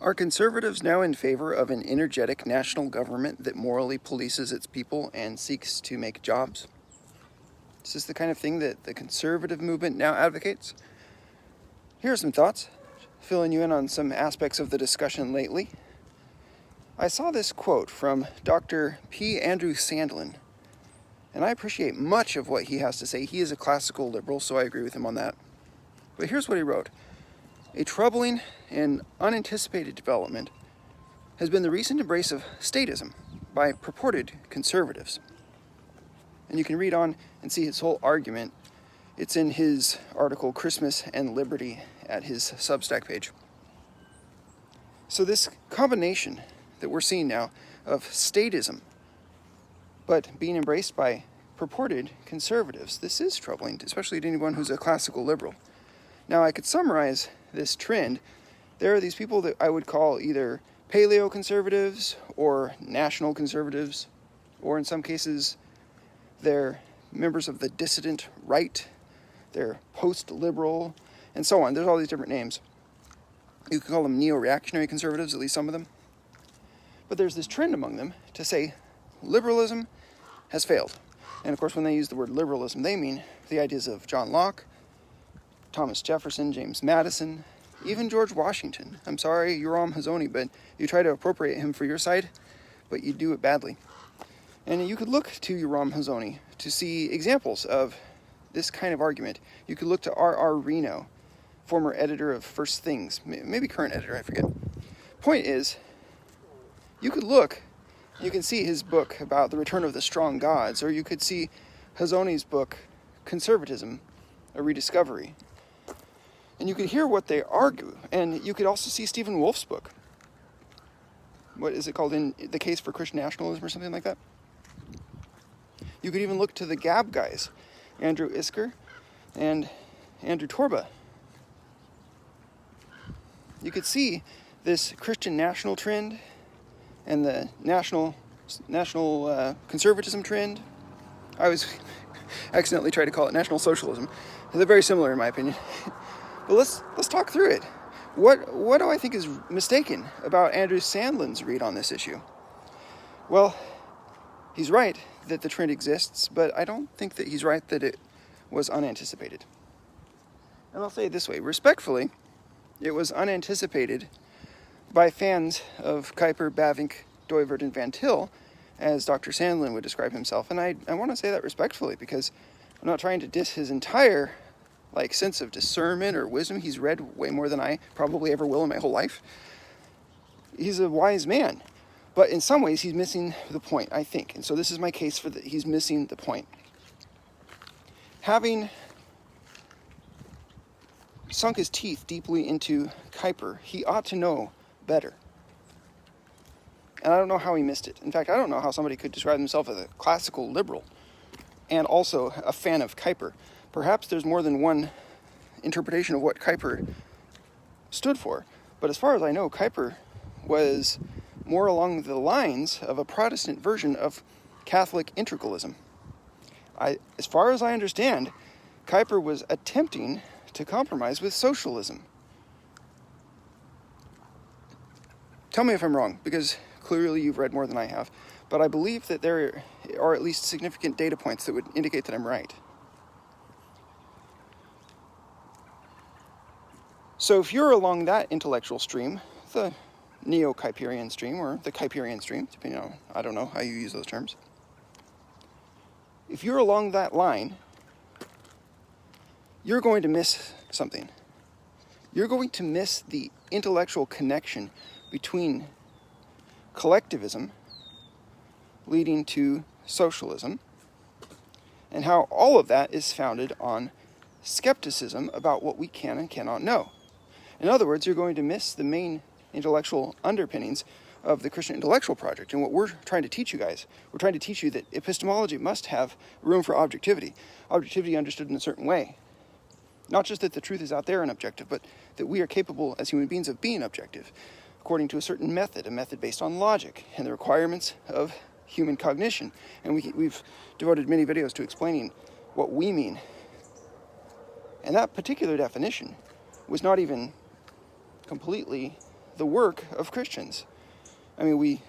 Are conservatives now in favor of an energetic national government that morally polices its people and seeks to make jobs? Is this the kind of thing that the conservative movement now advocates? Here are some thoughts, filling you in on some aspects of the discussion lately. I saw this quote from Dr. P. Andrew Sandlin, and I appreciate much of what he has to say. He is a classical liberal, so I agree with him on that. But here's what he wrote. A troubling and unanticipated development has been the recent embrace of statism by purported conservatives. And you can read on and see his whole argument. It's in his article, Christmas and Liberty, at his Substack page. So this combination that we're seeing now of statism, but being embraced by purported conservatives, this is troubling, especially to anyone who's a classical liberal. Now, I could summarize this trend. There are these people that I would call either paleo-conservatives or national conservatives, or in some cases, they're members of the dissident right, they're post-liberal, and so on. There's all these different names. You could call them neo-reactionary conservatives, at least some of them. But there's this trend among them to say liberalism has failed. And of course, when they use the word liberalism, they mean the ideas of John Locke, Thomas Jefferson, James Madison, even George Washington. I'm sorry, Yoram Hazony, but you try to appropriate him for your side, but you do it badly. And you could look to Yoram Hazony to see examples of this kind of argument. You could look to R.R. Reno, former editor of First Things, maybe current editor, I forget. Point is, you could look, you can see his book about the return of the strong gods, or you could see Hazony's book, Conservatism, a Rediscovery. And you could hear what they argue, and you could also see Stephen Wolf's book. What is it called? In the Case for Christian Nationalism or something like that? You could even look to the Gab guys, Andrew Isker and Andrew Torba. You could see this Christian national trend and the national conservatism trend. I always accidentally tried to call it national socialism. They're very similar in my opinion. But let's talk through it. What do I think is mistaken about Andrew Sandlin's read on this issue? Well, he's right that the trend exists, but I don't think that he's right that it was unanticipated. And I'll say it this way, respectfully, it was unanticipated by fans of Kuyper, Bavinck, Dooyeweerd, and Van Til, as Dr. Sandlin would describe himself. And I want to say that respectfully, because I'm not trying to diss his entire sense of discernment or wisdom. He's read way more than I probably ever will in my whole life. He's a wise man. But in some ways, he's missing the point, I think. And so this is my case for that he's missing the point. Having sunk his teeth deeply into Kuyper, he ought to know better. And I don't know how he missed it. In fact, I don't know how somebody could describe himself as a classical liberal and also a fan of Kuyper. Perhaps there's more than one interpretation of what Kuyper stood for. But as far as I know, Kuyper was more along the lines of a Protestant version of Catholic integralism. As far as I understand, Kuyper was attempting to compromise with socialism. Tell me if I'm wrong, because clearly you've read more than I have. But I believe that there are at least significant data points that would indicate that I'm right. So if you're along that intellectual stream, the neo-Kuyperian stream, or the Kuyperian stream, depending on, I don't know how you use those terms. If you're along that line, you're going to miss something. You're going to miss the intellectual connection between collectivism leading to socialism, and how all of that is founded on skepticism about what we can and cannot know. In other words, you're going to miss the main intellectual underpinnings of the Christian intellectual project. And what we're trying to teach you guys, we're trying to teach you that epistemology must have room for objectivity. Objectivity understood in a certain way. Not just that the truth is out there and objective, but that we are capable as human beings of being objective, according to a certain method, a method based on logic and the requirements of human cognition. And we've devoted many videos to explaining what we mean. And that particular definition was not even completely the work of Christians. I mean, we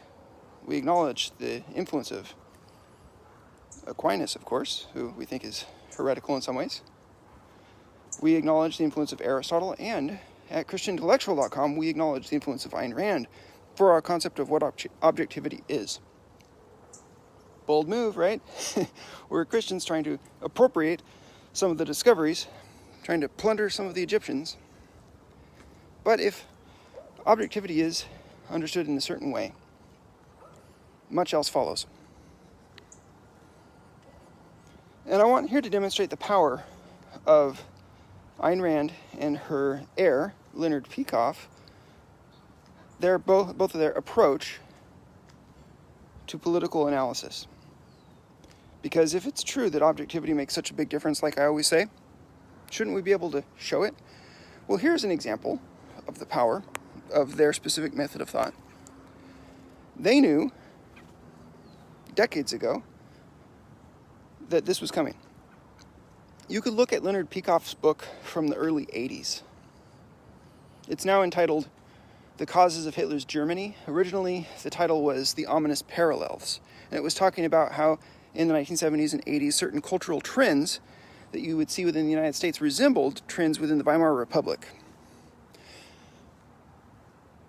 acknowledge the influence of Aquinas, of course, who we think is heretical in some ways. We acknowledge the influence of Aristotle, and at ChristianIntellectual.com, we acknowledge the influence of Ayn Rand for our concept of what objectivity is. Bold move, right? We're Christians trying to appropriate some of the discoveries, trying to plunder some of the Egyptians. But if objectivity is understood in a certain way, much else follows. And I want here to demonstrate the power of Ayn Rand and her heir, Leonard Peikoff, both of their approach to political analysis. Because if it's true that objectivity makes such a big difference, like I always say, shouldn't we be able to show it? Well, here's an example of the power of their specific method of thought. They knew decades ago that this was coming. You could look at Leonard Peikoff's book from the early 80s. It's now entitled The Causes of Hitler's Germany. Originally, the title was The Ominous Parallels, and it was talking about how in the 1970s and 80s, certain cultural trends that you would see within the United States resembled trends within the Weimar Republic.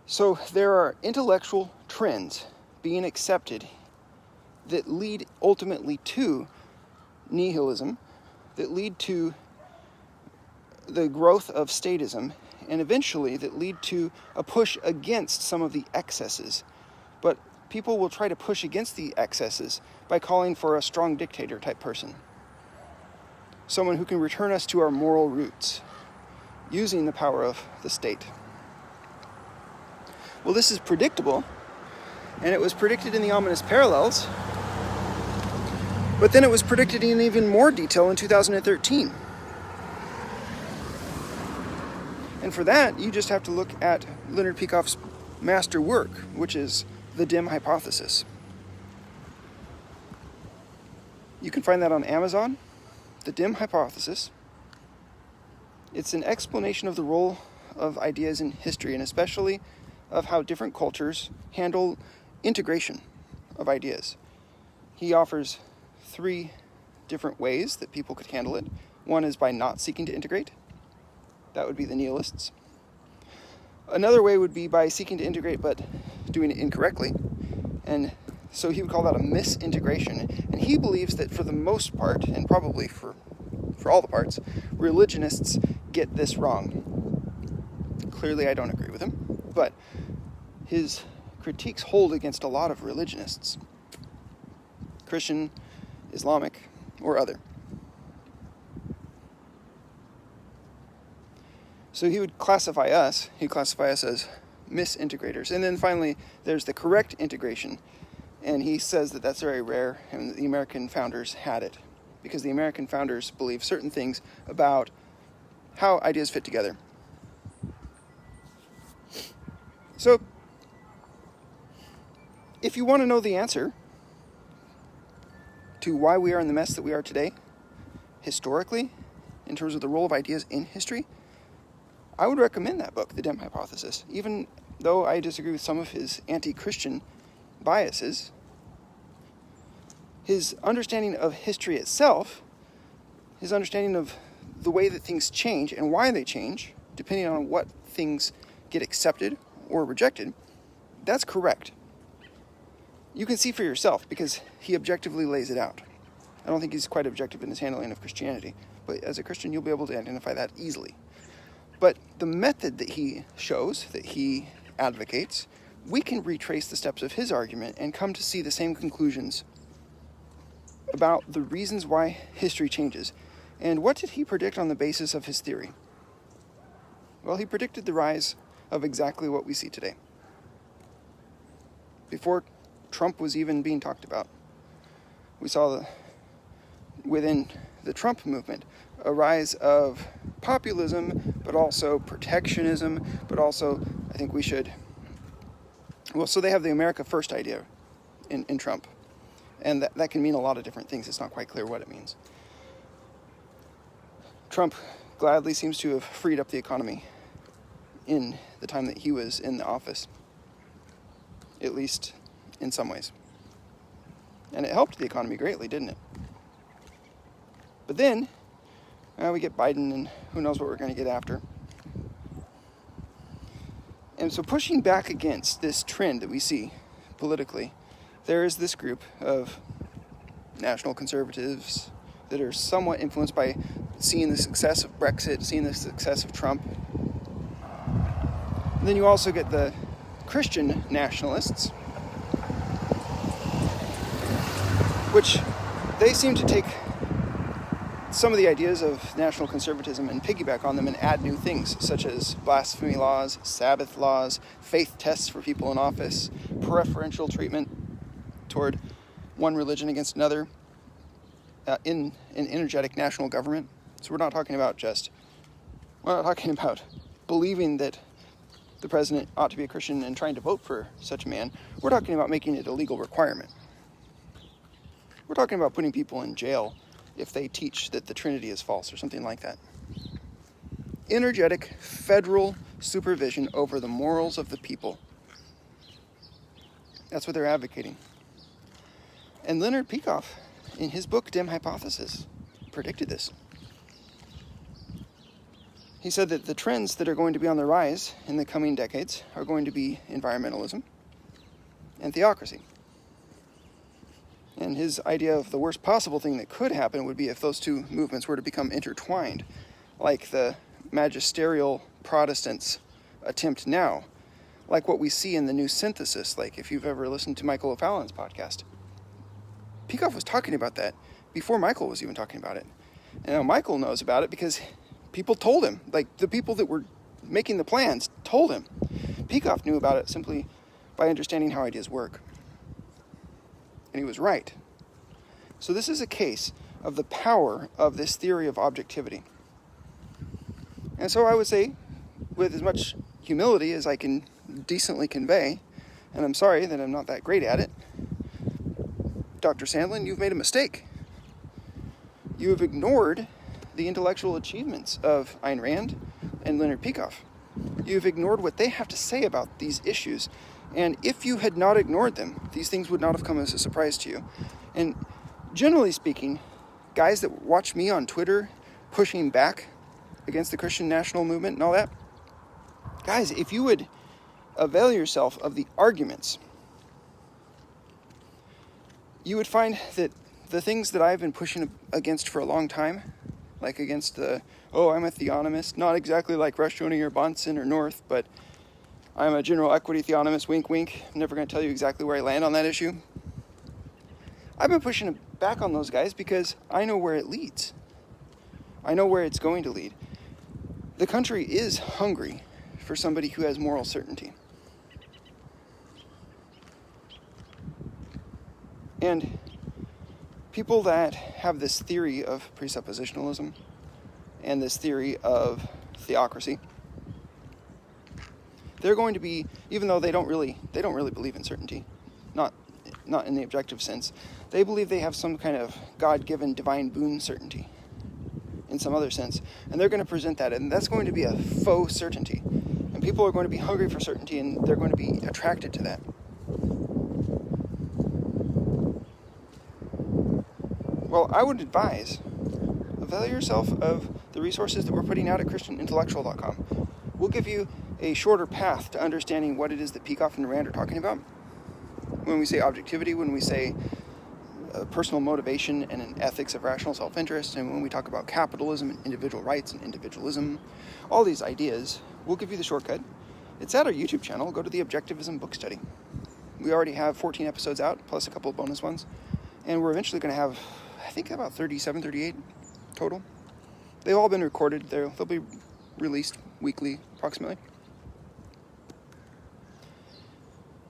So there are intellectual trends being accepted that lead ultimately to nihilism, that lead to the growth of statism, and eventually that lead to a push against some of the excesses. But people will try to push against the excesses by calling for a strong dictator type person. Someone who can return us to our moral roots, using the power of the state. Well, this is predictable, and it was predicted in the Ominous Parallels, but then it was predicted in even more detail in 2013. And for that, you just have to look at Leonard Peikoff's master work, which is The Dim Hypothesis. You can find that on Amazon, The Dim Hypothesis. It's an explanation of the role of ideas in history, and especially of how different cultures handle integration of ideas. He offers 3 different ways that people could handle it. One is by not seeking to integrate. That would be the nihilists. Another way would be by seeking to integrate but doing it incorrectly. And so he would call that a misintegration. And he believes that for the most part, and probably for all the parts, religionists get this wrong. Clearly I don't agree with him, but his critiques hold against a lot of religionists. Christian, Islamic, or other. So he would classify us as misintegrators. And then finally, there's the correct integration. And he says that that's very rare, and the American founders had it. Because the American founders believe certain things about how ideas fit together. So, if you want to know the answer to why we are in the mess that we are today, historically, in terms of the role of ideas in history, I would recommend that book, The Dim Hypothesis. Even though I disagree with some of his anti-Christian biases, his understanding of history itself, his understanding of the way that things change and why they change, depending on what things get accepted or rejected, that's correct. You can see for yourself because he objectively lays it out. I don't think he's quite objective in his handling of Christianity, but as a Christian, you'll be able to identify that easily. But the method that he shows, that he advocates, we can retrace the steps of his argument and come to see the same conclusions about the reasons why history changes. And what did he predict on the basis of his theory? Well, he predicted the rise of exactly what we see today. Before Trump was even being talked about, we saw within the Trump movement a rise of populism, but also protectionism, but also I think we should... Well, so they have the America First idea in Trump. And that can mean a lot of different things. It's not quite clear what it means. Trump gladly seems to have freed up the economy in the time that he was in the office, at least in some ways. And it helped the economy greatly, didn't it? But then, we get Biden, and who knows what we're going to get after. And so pushing back against this trend that we see politically, there is this group of national conservatives that are somewhat influenced by seeing the success of Brexit, seeing the success of Trump. And then you also get the Christian nationalists, which they seem to take some of the ideas of national conservatism and piggyback on them and add new things, such as blasphemy laws, Sabbath laws, faith tests for people in office, preferential treatment toward one religion against another, in an energetic national government. So we're not talking about believing that the president ought to be a Christian and trying to vote for such a man. We're talking about making it a legal requirement. We're talking about putting people in jail if they teach that the Trinity is false or something like that. Energetic federal supervision over the morals of the people. That's what they're advocating. And Leonard Peikoff, in his book Dim Hypothesis, predicted this. He said that the trends that are going to be on the rise in the coming decades are going to be environmentalism and theocracy. And his idea of the worst possible thing that could happen would be if those two movements were to become intertwined, like the magisterial Protestants attempt now, like what we see in the New Synthesis, like if you've ever listened to Michael O'Fallon's podcast. Peikoff was talking about that before Michael was even talking about it. And now Michael knows about it because people told him, like the people that were making the plans told him. Peikoff knew about it simply by understanding how ideas work. And he was right. So this is a case of the power of this theory of objectivity. And so I would say, with as much humility as I can decently convey, and I'm sorry that I'm not that great at it, Dr. Sandlin, you've made a mistake. You have ignored the intellectual achievements of Ayn Rand and Leonard Peikoff. You've ignored what they have to say about these issues. And if you had not ignored them, these things would not have come as a surprise to you. And generally speaking, guys that watch me on Twitter pushing back against the Christian national movement and all that, guys, if you would avail yourself of the arguments, you would find that the things that I've been pushing against for a long time, like against the, I'm a theonomist, not exactly like Rushoni or Bonson or North, but I'm a general equity theonomist, wink, wink. I'm never going to tell you exactly where I land on that issue. I've been pushing back on those guys because I know where it leads. I know where it's going to lead. The country is hungry for somebody who has moral certainty. And people that have this theory of presuppositionalism and this theory of theocracy, they're going to be, even though they don't really believe in certainty, not in the objective sense, they believe they have some kind of God-given divine boon certainty in some other sense, and they're going to present that, and that's going to be a faux certainty, and people are going to be hungry for certainty, and they're going to be attracted to that. Well, I would advise, avail yourself of the resources that we're putting out at christianintellectual.com. We'll give you a shorter path to understanding what it is that Peikoff and Rand are talking about. When we say objectivity, when we say personal motivation and an ethics of rational self-interest, and when we talk about capitalism and individual rights and individualism, all these ideas, we'll give you the shortcut. It's at our YouTube channel. Go to the Objectivism Book Study. We already have 14 episodes out, plus a couple of bonus ones. And we're eventually going to have, I think, about 37, 38 total. They've all been recorded. They'll be released weekly, approximately.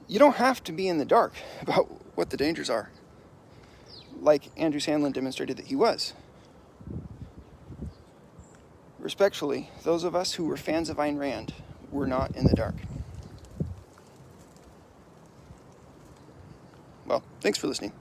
You don't have to be in the dark about what the dangers are, like Andrew Sandlin demonstrated that he was. Respectfully, those of us who were fans of Ayn Rand were not in the dark. Well, thanks for listening.